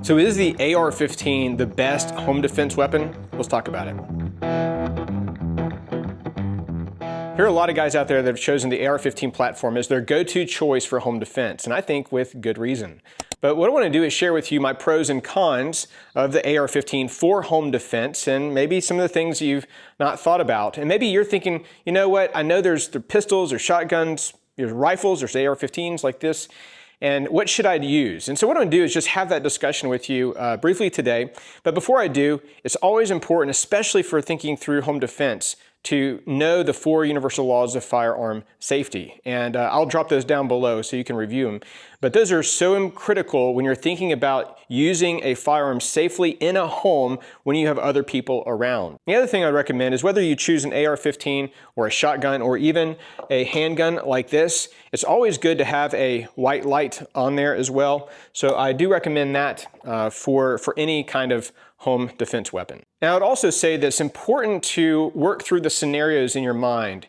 So is the AR-15 the best home defense weapon? Let's talk about it. There are a lot of guys out there that have chosen the AR-15 platform as their go-to choice for home defense, and I think with good reason. But what I want to do is share with you my pros and cons of the AR-15 for home defense, and maybe some of the things you've not thought about. And maybe you're thinking, you know what, I know there's the pistols or shotguns, there's rifles, there's AR-15s like this, and what should I use? And so what I'm going to do is just have that discussion with you briefly today. But before I do, it's always important, especially for thinking through home defense, to know the 4 universal laws of firearm safety. And I'll drop those down below so you can review them. But those are so critical when you're thinking about using a firearm safely in a home when you have other people around. The other thing I recommend is whether you choose an AR-15 or a shotgun or even a handgun like this, it's always good to have a white light on there as well. So I do recommend that for any kind of home defense weapon. Now, I'd also say that it's important to work through the scenarios in your mind.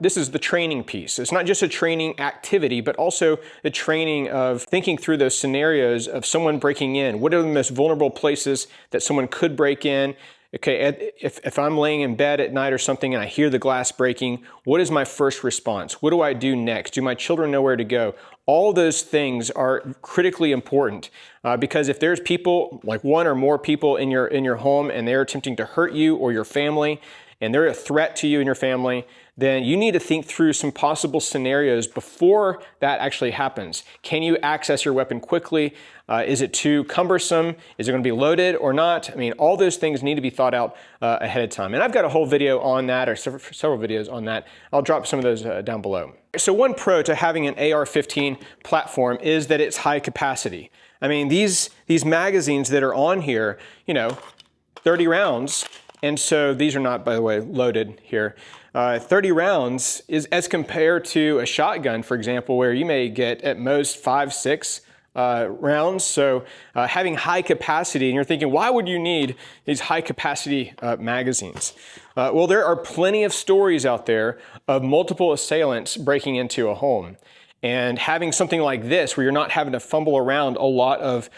This is the training piece. It's not just a training activity, but also the training of thinking through those scenarios of someone breaking in. What are the most vulnerable places that someone could break in? Okay, if I'm laying in bed at night or something and I hear the glass breaking, what is my first response? What do I do next? Do my children know where to go? All those things are critically important because if there's people, like one or more people in your home, and they're attempting to hurt you or your family, and they're a threat to you and your family, then you need to think through some possible scenarios before that actually happens. Can you access your weapon quickly? Is it too cumbersome? Is it going to be loaded or not? I mean, all those things need to be thought out ahead of time. And I've got a whole video on that, or several videos on that. I'll drop some of those down below. So one pro to having an AR-15 platform is that it's high capacity. I mean, these magazines that are on here, 30 rounds. And so these are not, by the way, loaded here. 30 rounds is as compared to a shotgun, for example, where you may get at most 5, 6 rounds. So having high capacity, and you're thinking, why would you need these high capacity magazines? Well, there are plenty of stories out there of multiple assailants breaking into a home. And having something like this, where you're not having to fumble around a lot of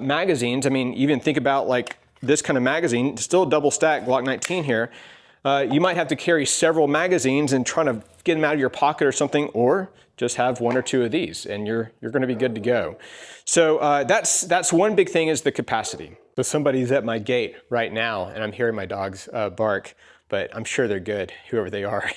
magazines. I mean, even think about like this kind of magazine, still a double stack Glock 19 here. You might have to carry several magazines and trying to get them out of your pocket or something, or just have 1 or 2 of these and you're going to be good to go. So that's one big thing, is the capacity. So somebody's at my gate right now and I'm hearing my dogs bark, but I'm sure they're good, whoever they are.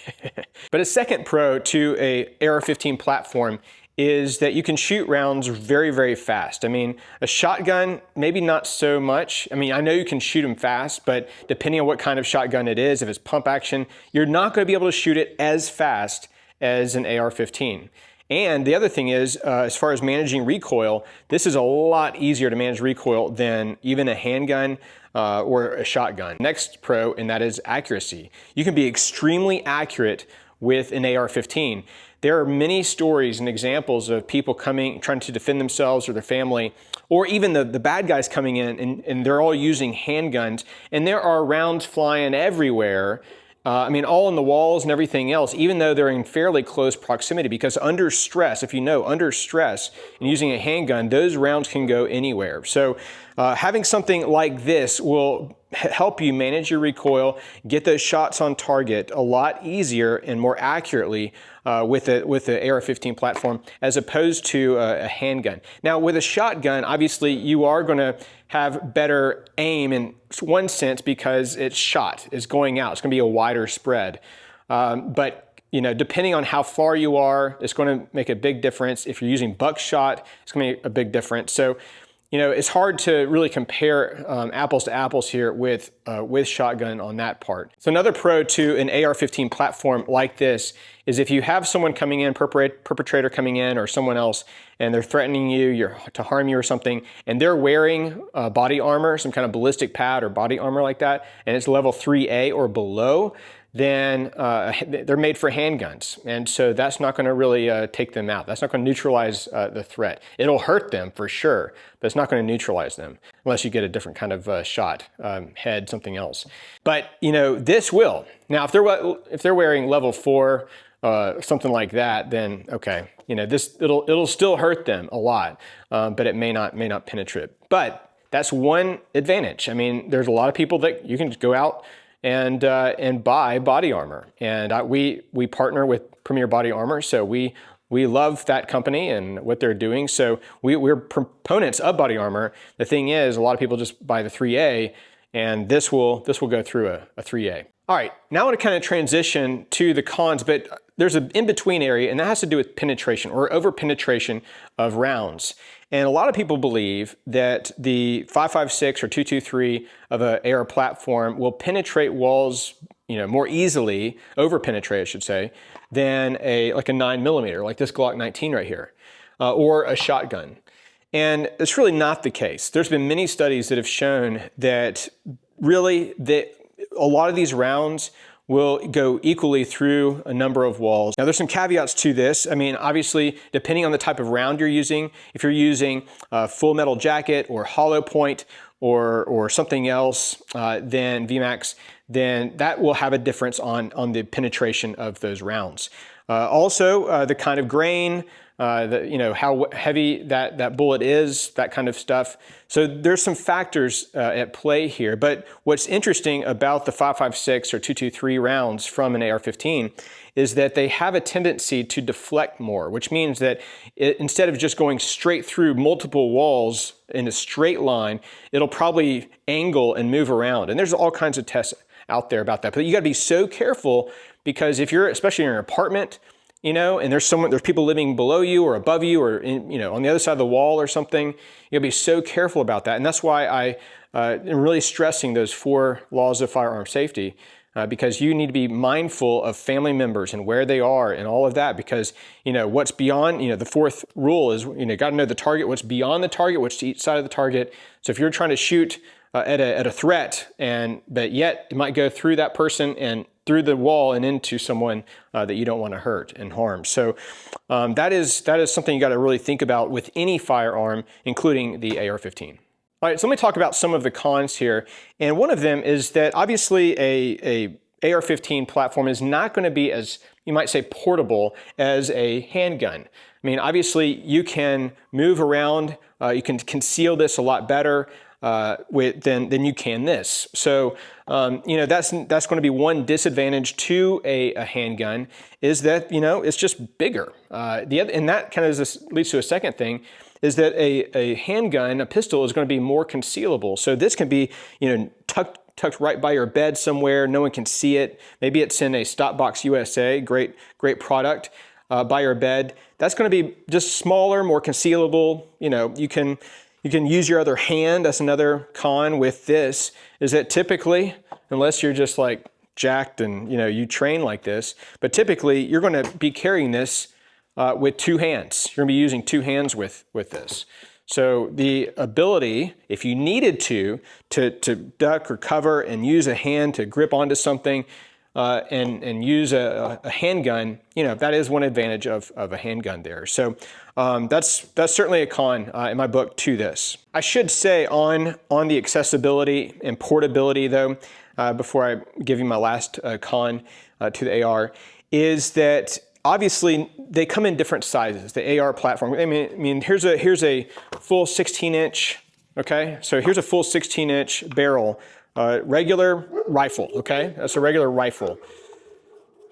But a second pro to a AR-15 platform is that you can shoot rounds very, very fast. I mean, a shotgun, maybe not so much. I mean, I know you can shoot them fast, but depending on what kind of shotgun it is, if it's pump action, you're not going to be able to shoot it as fast as an AR-15. And the other thing is, as far as managing recoil, this is a lot easier to manage recoil than even a handgun or a shotgun. Next pro, and that is accuracy. You can be extremely accurate with an AR-15. There are many stories and examples of people trying to defend themselves or their family, or even the bad guys coming in and they're all using handguns, and there are rounds flying everywhere. I mean, all on the walls and everything else, even though they're in fairly close proximity, because under stress, if you know, under stress and using a handgun, those rounds can go anywhere. So having something like this will help you manage your recoil, get those shots on target a lot easier and more accurately with the AR-15 platform, as opposed to a handgun. Now, with a shotgun, obviously you are going to have better aim in one sense because it's going out. It's going to be a wider spread. But depending on how far you are, it's going to make a big difference. If you're using buckshot, it's going to make a big difference. So, it's hard to really compare apples to apples here with shotgun on that part. So another pro to an AR-15 platform like this is if you have someone coming in, perpetrator coming in, or someone else, and they're threatening you to harm you or something, and they're wearing body armor, some kind of ballistic pad or body armor like that, and it's level 3A or below, then they're made for handguns. And so that's not going to really take them out. That's not going to neutralize the threat. It'll hurt them for sure, but it's not going to neutralize them unless you get a different kind of shot, head, something else. But this will. Now, if they're wearing level 4, something like that, then okay, it'll still hurt them a lot, but it may not penetrate. But that's one advantage. I mean, there's a lot of people that you can just go out and buy body armor, and we partner with Premier Body Armor, so we love that company and what they're doing. So we're proponents of body armor. The thing is, a lot of people just buy the 3A, and this will go through a 3A. All right, now I want to kind of transition to the cons, but there's an in-between area, and that has to do with penetration or over-penetration of rounds. And a lot of people believe that the 5.56 or 2.23 of an AR platform will penetrate walls, more easily, over-penetrate, I should say, than like a 9mm, like this Glock 19 right here, or a shotgun. And it's really not the case. There's been many studies that have shown that really a lot of these rounds will go equally through a number of walls. Now there's some caveats to this. I mean, obviously, depending on the type of round you're using, if you're using a full metal jacket or hollow point or something else than VMAX, then that will have a difference on the penetration of those rounds. Also, the kind of grain, how heavy that bullet is, that kind of stuff. So there's some factors at play here. But what's interesting about the 5.56 or 2.23 rounds from an AR-15 is that they have a tendency to deflect more, which means that instead of just going straight through multiple walls in a straight line, it'll probably angle and move around. And there's all kinds of tests out there about that. But you got to be so careful, because if you're, especially in an apartment, and there's people living below you or above you or on the other side of the wall or something, you gotta be so careful about that. And that's why I am really stressing those 4 laws of firearm safety, because you need to be mindful of family members and where they are and all of that, because what's beyond, the 4th rule is got to know the target, what's beyond the target, what's to each side of the target. So if you're trying to shoot at a threat, but yet it might go through that person and through the wall and into someone that you don't want to hurt and harm. So that is something you got to really think about with any firearm, including the AR-15. All right, so let me talk about some of the cons here. And one of them is that obviously a AR-15 platform is not going to be as, you might say, portable as a handgun. I mean, obviously you can move around, you can conceal this a lot better than you can this. So that's going to be one disadvantage to a handgun, is that it's just bigger. And that kind of leads to a second thing, is that a handgun, a pistol, is going to be more concealable. So this can be tucked right by your bed somewhere. No one can see it. Maybe it's in a Stop Box USA, great product, by your bed. That's going to be just smaller, more concealable. You can use your other hand. That's another con with this, is that typically, unless you're just like jacked and you train like this, but typically you're going to be carrying this with 2 hands. You're going to be using 2 hands with this. So the ability, if you needed to duck or cover and use a hand to grip onto something, and use a handgun, that is one advantage of a handgun there. So that's certainly a con in my book to this. I should say on the accessibility and portability though, before I give you my last con to the AR, is that obviously they come in different sizes. The AR platform. I mean here's a full 16-inch. Okay, so here's a full 16-inch barrel. Regular rifle, okay? That's a regular rifle.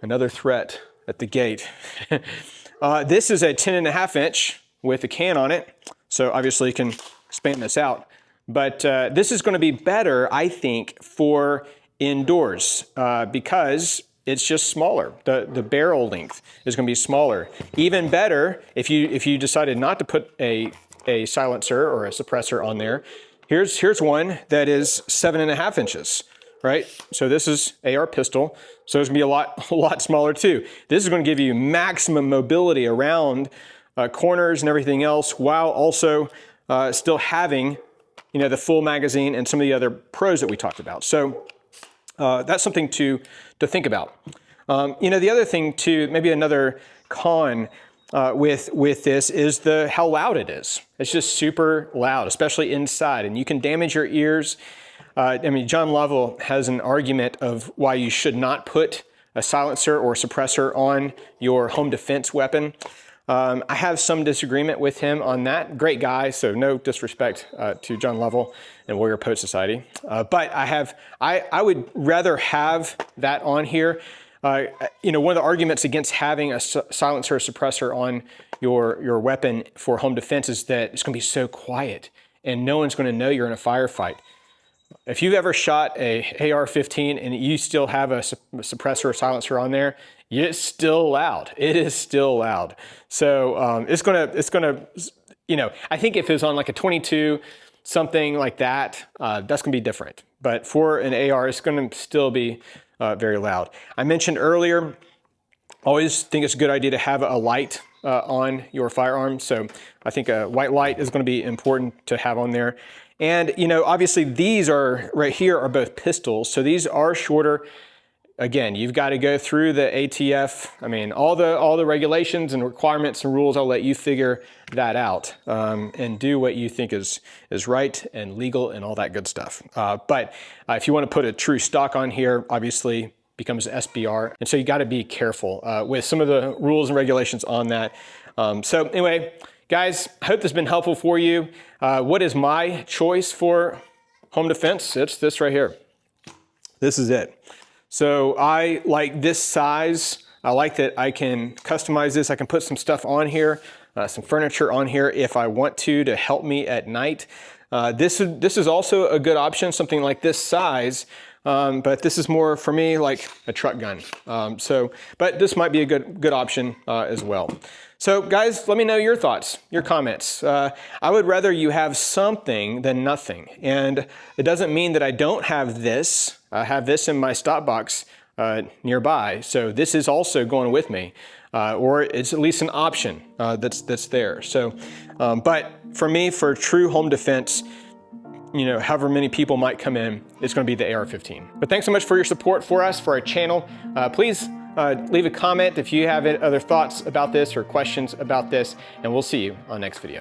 Another threat at the gate. This is a 10.5-inch with a can on it, so obviously you can expand this out. But this is going to be better, I think, for indoors because it's just smaller. The barrel length is going to be smaller. Even better if you decided not to put a silencer or a suppressor on there. Here's one that is 7.5 inches, right? So this is AR pistol, so it's gonna be a lot smaller too. This is gonna give you maximum mobility around corners and everything else, while also still having the full magazine and some of the other pros that we talked about. So that's something to think about. The other thing too, maybe another con with this is how loud it is. It's just super loud, especially inside, and you can damage your ears. John Lovell has an argument of why you should not put a silencer or suppressor on your home defense weapon. I have some disagreement with him on that. Great guy, so no disrespect to John Lovell and Warrior Post Society. But I would rather have that on here. You know, one of the arguments against having a silencer or suppressor on your weapon for home defense is that it's going to be so quiet and no one's going to know you're in a firefight. If you've ever shot a AR-15 and you still have a suppressor or silencer on there, it's still loud. It is still loud. So it's gonna, you know, I think if it was on like a 22, something like that, that's gonna be different. But for an AR, it's gonna still be very loud. I mentioned earlier, always think it's a good idea to have a light on your firearm. So I think a white light is going to be important to have on there. And, you know, obviously these are right here are both pistols. So these are shorter. Again, you've got to go through the ATF. I mean, all the regulations and requirements and rules, I'll let you figure that out and do what you think is right and legal and all that good stuff. But if you want to put a true stock on here, obviously becomes SBR. And so you got to be careful with some of the rules and regulations on that. So anyway, guys, I hope this has been helpful for you. What is my choice for home defense? It's this right here. This is it. So I like this size. I like that I can customize this. I can put some stuff on here, some furniture on here if I want to help me at night. This is also a good option, something like this size. But this is more for me like a truck gun. But this might be a good option as well. So guys, let me know your thoughts, your comments. I would rather you have something than nothing. And it doesn't mean that I don't have this. I have this in my stop box nearby. So this is also going with me. Or it's at least an option that's there. So, but for me, for true home defense, you know, however many people might come in, it's going to be the AR-15. But thanks so much for your support for us, for our channel. Please leave a comment if you have other thoughts about this or questions about this, and we'll see you on the next video.